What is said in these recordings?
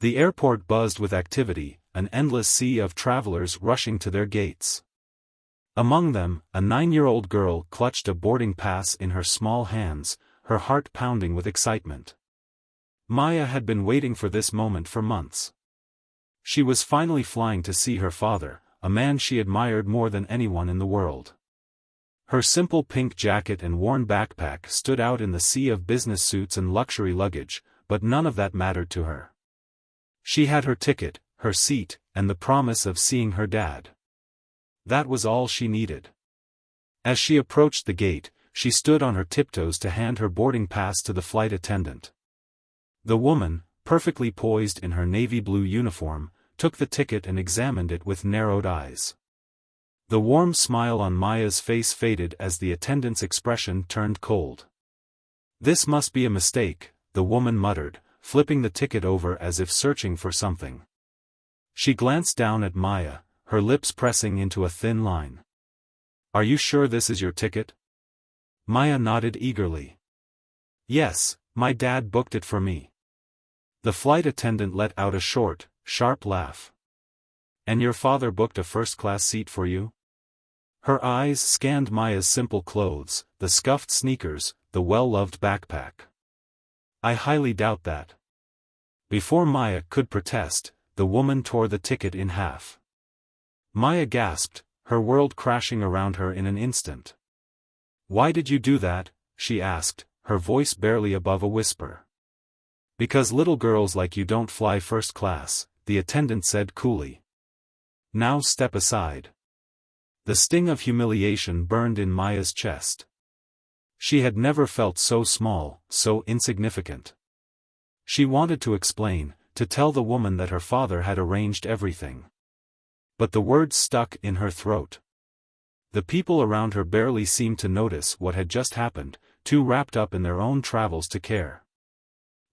The airport buzzed with activity, an endless sea of travelers rushing to their gates. Among them, a 9-year-old girl clutched a boarding pass in her small hands, her heart pounding with excitement. Maya had been waiting for this moment for months. She was finally flying to see her father, a man she admired more than anyone in the world. Her simple pink jacket and worn backpack stood out in the sea of business suits and luxury luggage, but none of that mattered to her. She had her ticket, her seat, and the promise of seeing her dad. That was all she needed. As she approached the gate, she stood on her tiptoes to hand her boarding pass to the flight attendant. The woman, perfectly poised in her navy blue uniform, took the ticket and examined it with narrowed eyes. The warm smile on Maya's face faded as the attendant's expression turned cold. "This must be a mistake," the woman muttered, flipping the ticket over as if searching for something. She glanced down at Maya, her lips pressing into a thin line. "Are you sure this is your ticket?" Maya nodded eagerly. "Yes, my dad booked it for me." The flight attendant let out a short, sharp laugh. "And your father booked a first-class seat for you?" Her eyes scanned Maya's simple clothes, the scuffed sneakers, the well-loved backpack. "I highly doubt that." Before Maya could protest, the woman tore the ticket in half. Maya gasped, her world crashing around her in an instant. "Why did you do that?" she asked, her voice barely above a whisper. "Because little girls like you don't fly first class," the attendant said coolly. "Now step aside." The sting of humiliation burned in Maya's chest. She had never felt so small, so insignificant. She wanted to explain, to tell the woman that her father had arranged everything. But the words stuck in her throat. The people around her barely seemed to notice what had just happened, too wrapped up in their own travels to care.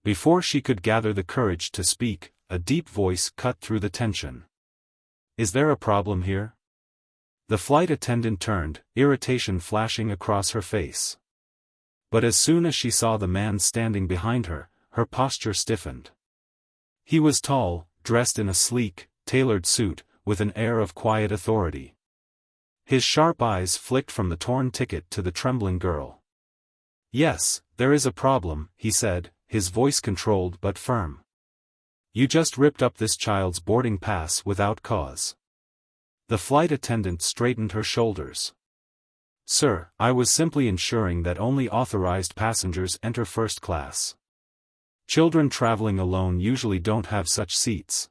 Before she could gather the courage to speak, a deep voice cut through the tension. "Is there a problem here?" The flight attendant turned, irritation flashing across her face. But as soon as she saw the man standing behind her, her posture stiffened. He was tall, dressed in a sleek, tailored suit, with an air of quiet authority. His sharp eyes flicked from the torn ticket to the trembling girl. "Yes, there is a problem," he said, his voice controlled but firm. "You just ripped up this child's boarding pass without cause." The flight attendant straightened her shoulders. "Sir, I was simply ensuring that only authorized passengers enter first class. Children traveling alone usually don't have such seats."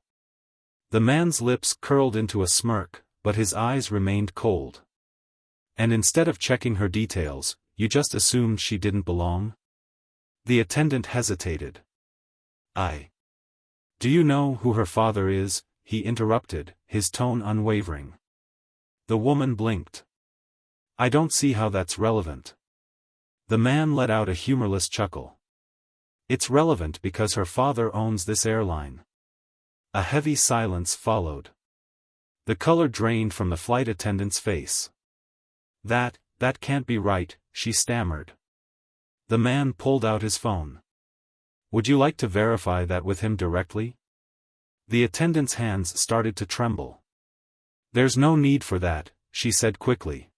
The man's lips curled into a smirk, but his eyes remained cold. "And instead of checking her details, you just assumed she didn't belong?" The attendant hesitated. "Do you know who her father is?" he interrupted, his tone unwavering. The woman blinked. "I don't see how that's relevant." The man let out a humorless chuckle. "It's relevant because her father owns this airline." A heavy silence followed. The color drained from the flight attendant's face. That can't be right," she stammered. The man pulled out his phone. "Would you like to verify that with him directly?" The attendant's hands started to tremble. "There's no need for that," she said quickly.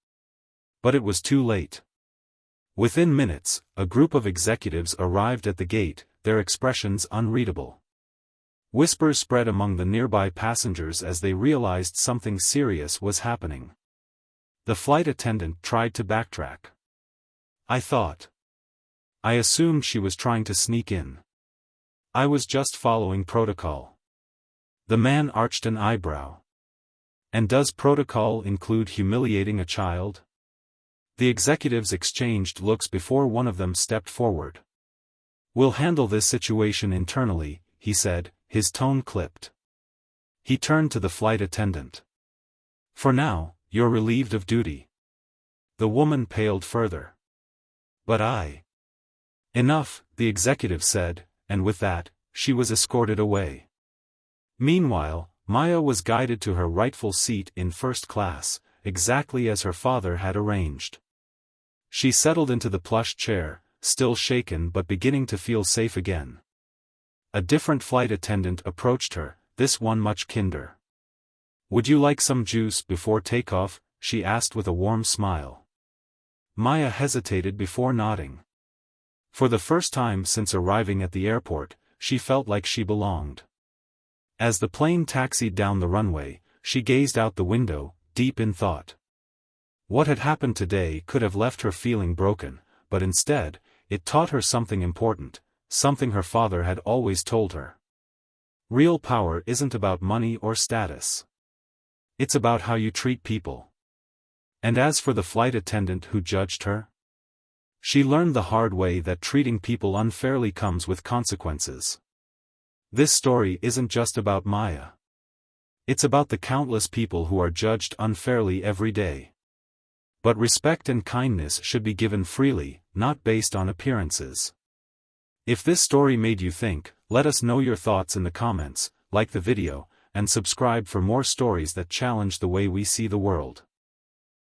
But it was too late. Within minutes, a group of executives arrived at the gate, their expressions unreadable. Whispers spread among the nearby passengers as they realized something serious was happening. The flight attendant tried to backtrack. I assumed she was trying to sneak in. I was just following protocol." The man arched an eyebrow. "And does protocol include humiliating a child?" The executives exchanged looks before one of them stepped forward. "We'll handle this situation internally," he said, his tone clipped. He turned to the flight attendant. "For now, you're relieved of duty." The woman paled further. "But Enough," the executive said, and with that, she was escorted away. Meanwhile, Maya was guided to her rightful seat in first class, exactly as her father had arranged. She settled into the plush chair, still shaken but beginning to feel safe again. A different flight attendant approached her, this one much kinder. "Would you like some juice before takeoff?" she asked with a warm smile. Maya hesitated before nodding. For the first time since arriving at the airport, she felt like she belonged. As the plane taxied down the runway, she gazed out the window, deep in thought. What had happened today could have left her feeling broken, but instead, it taught her something important, something her father had always told her. Real power isn't about money or status. It's about how you treat people. And as for the flight attendant who judged her, she learned the hard way that treating people unfairly comes with consequences. This story isn't just about Maya. It's about the countless people who are judged unfairly every day. But respect and kindness should be given freely, not based on appearances. If this story made you think, let us know your thoughts in the comments, like the video, and subscribe for more stories that challenge the way we see the world.